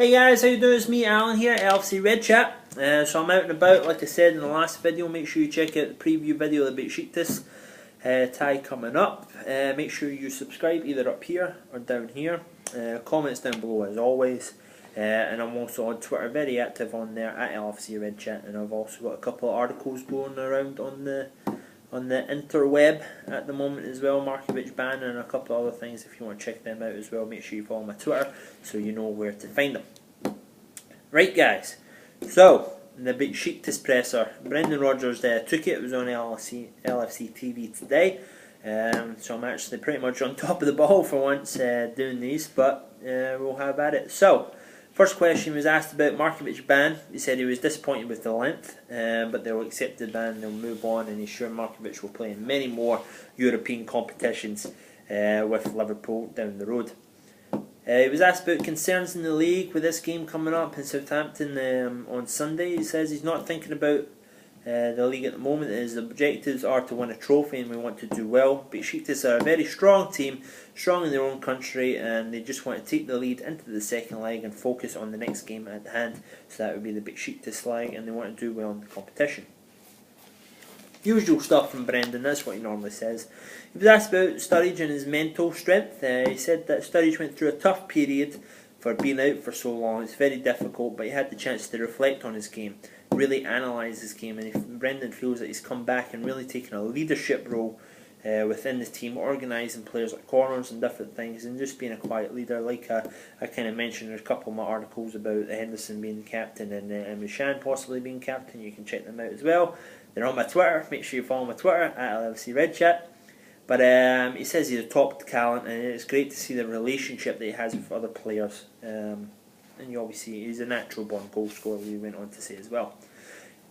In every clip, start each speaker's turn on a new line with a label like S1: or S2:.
S1: Hey guys, how you doing? It's me, Alan here, Lfcredchat. So I'm out and about, like I said in the last video. Make sure you check out the preview video of the Besiktas tie coming up. Make sure you subscribe either up here or down here. Comments down below as always. And I'm also on Twitter, very active on there at Lfcredchat, and I've also got a couple of articles going around on the interweb at the moment as well, Markovic ban and a couple of other things. If you want to check them out as well, make sure you follow my Twitter so you know where to find them. Right guys, so the Besiktas presser, Brendan Rodgers took it. It was on LFC TV today, so I'm actually pretty much on top of the ball for once doing these, but we'll have at it. So first question was asked about Markovic ban. He said he was disappointed with the length, but they'll accept the ban, they'll move on, and he's sure Markovic will play in many more European competitions with Liverpool down the road. He was asked about concerns in the league with this game coming up in Southampton on Sunday. He says he's not thinking about the league at the moment. His objectives are to win a trophy and we want to do well. Besiktas are a very strong team, strong in their own country, and they just want to take the lead into the second leg and focus on the next game at hand. So that would be the Besiktas leg, and they want to do well in the competition. Usual stuff from Brendan, that's what he normally says. He was asked about Sturridge and his mental strength. He said that Sturridge went through a tough period for being out for so long. It's very difficult, but he had the chance to reflect on his game, really analyse his game, and if Brendan feels that he's come back and really taken a leadership role within the team, organising players at corners and different things, and just being a quiet leader, like I kind of mentioned in a couple of my articles about Henderson being the captain and Mushan possibly being captain. You can check them out as well. They're on my Twitter. Make sure you follow my Twitter at Lfcredchat. But he says he's a top talent, and it's great to see the relationship that he has with other players. And you obviously, he's a natural born goal scorer, we went on to say as well.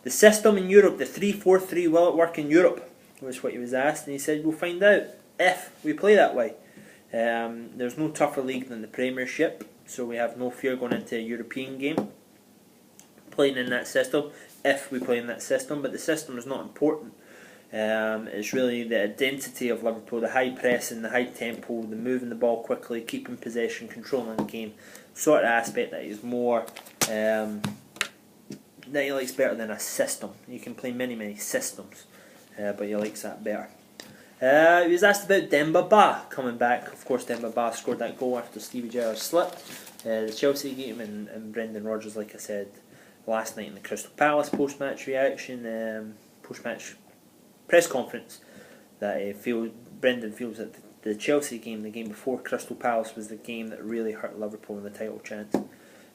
S1: The system in Europe, the 3-4-3, will it work in Europe? Was what he was asked, and he said we'll find out if we play that way. There's no tougher league than the Premiership, so we have no fear going into a European game playing in that system, if we play in that system. But the system is not important. It's really the identity of Liverpool, the high pressing, the high tempo, the moving the ball quickly, keeping possession, controlling the game, sort of aspect that is more that he likes better than a system. You can play many systems, but he likes that better. He was asked about Demba Ba coming back. Of course, Demba Ba scored that goal after Stevie Gerrard slipped. The Chelsea game, and Brendan Rodgers, like I said last night in the Crystal Palace post-match reaction, post-match press conference, that Brendan feels that the Chelsea game, the game before Crystal Palace, was the game that really hurt Liverpool in the title chance.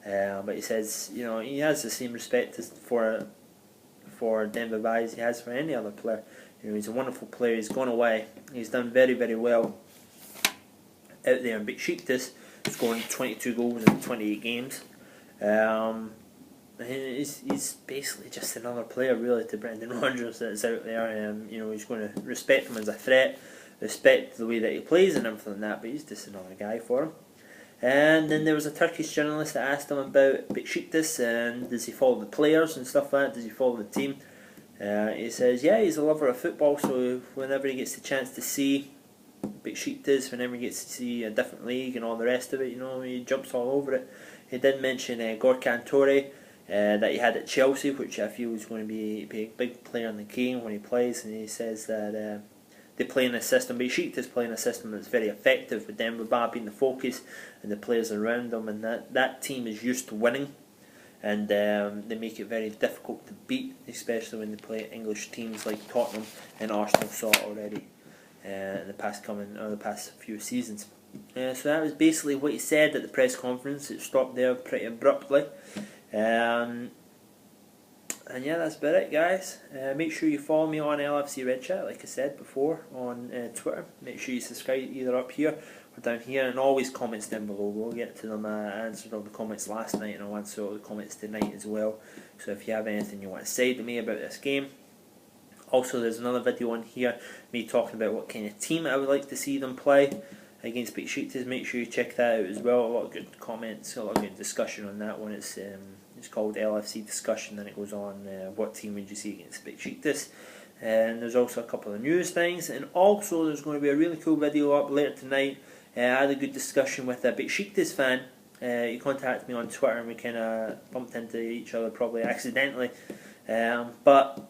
S1: But he says, you know, he has the same respect for Demba Ba as he has for any other player. You know, he's a wonderful player. He's gone away. He's done very well out there in Besiktas, scoring 22 goals in 28 games. He's basically just another player really to Brendan Rodgers that's out there. You know, he's going to respect him as a threat, respect the way that he plays and everything like that, but he's just another guy for him. And then there was a Turkish journalist that asked him about Besiktas and does he follow the players and stuff like that, does he follow the team. He says yeah, he's a lover of football, so whenever he gets the chance to see Besiktas, whenever he gets to see a different league and all the rest of it, you know, he jumps all over it. He did mention Gorkan Torre that he had at Chelsea, which I feel is going to be a big player in the game when he plays, and he says that they play in a system, Besiktas play in a system that's very effective, with Demba Ba being the focus and the players around them, and that team is used to winning, and they make it very difficult to beat, especially when they play English teams like Tottenham and Arsenal saw it already in the past few seasons. So that was basically what he said at the press conference. It stopped there pretty abruptly. And yeah, that's about it, guys. Make sure you follow me on Lfcredchat, like I said before, on Twitter. Make sure you subscribe either up here or down here, and always comments down below. We'll get to them. I answered all the comments last night, and I'll answer all the comments tonight as well. So if you have anything you want to say to me about this game. Also, there's another video on here, me talking about what kind of team I would like to see them play against Besiktas. Make sure you check that out as well. A lot of good comments, a lot of good discussion on that one. It's called LFC Discussion, and it goes on what team would you see against Besiktas. And there's also a couple of news things, and also there's going to be a really cool video up later tonight. I had a good discussion with a Besiktas fan He contacted me on Twitter and we kind of bumped into each other probably accidentally. But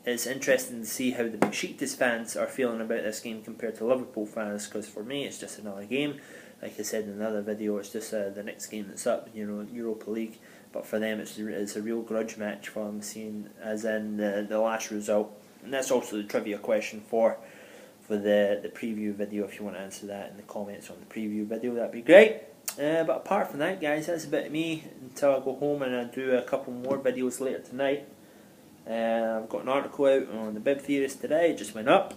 S1: it's interesting to see how the Besiktas fans are feeling about this game compared to Liverpool fans, because for me it's just another game. Like I said in another video, it's just the next game that's up, Europa League. But for them it's a real grudge match for them, seeing as in the last result. And that's also the trivia question for the preview video. If you want to answer that in the comments on the preview video, that'd be great. But apart from that, guys, that's a bit of me until I go home and I do a couple more videos later tonight. I've got an article out on the Bib Theorist today, it just went up.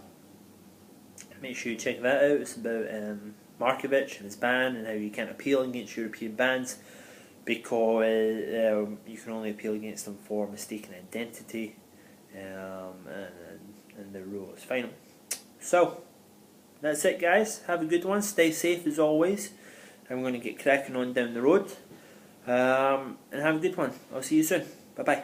S1: Make sure you check that out. It's about Markovic and his ban and how you can't appeal against European bans because you can only appeal against them for mistaken identity, and the rule is final. So that's it, guys. Have a good one. Stay safe as always. I'm going to get cracking on down the road. And have a good one. I'll see you soon. Bye bye.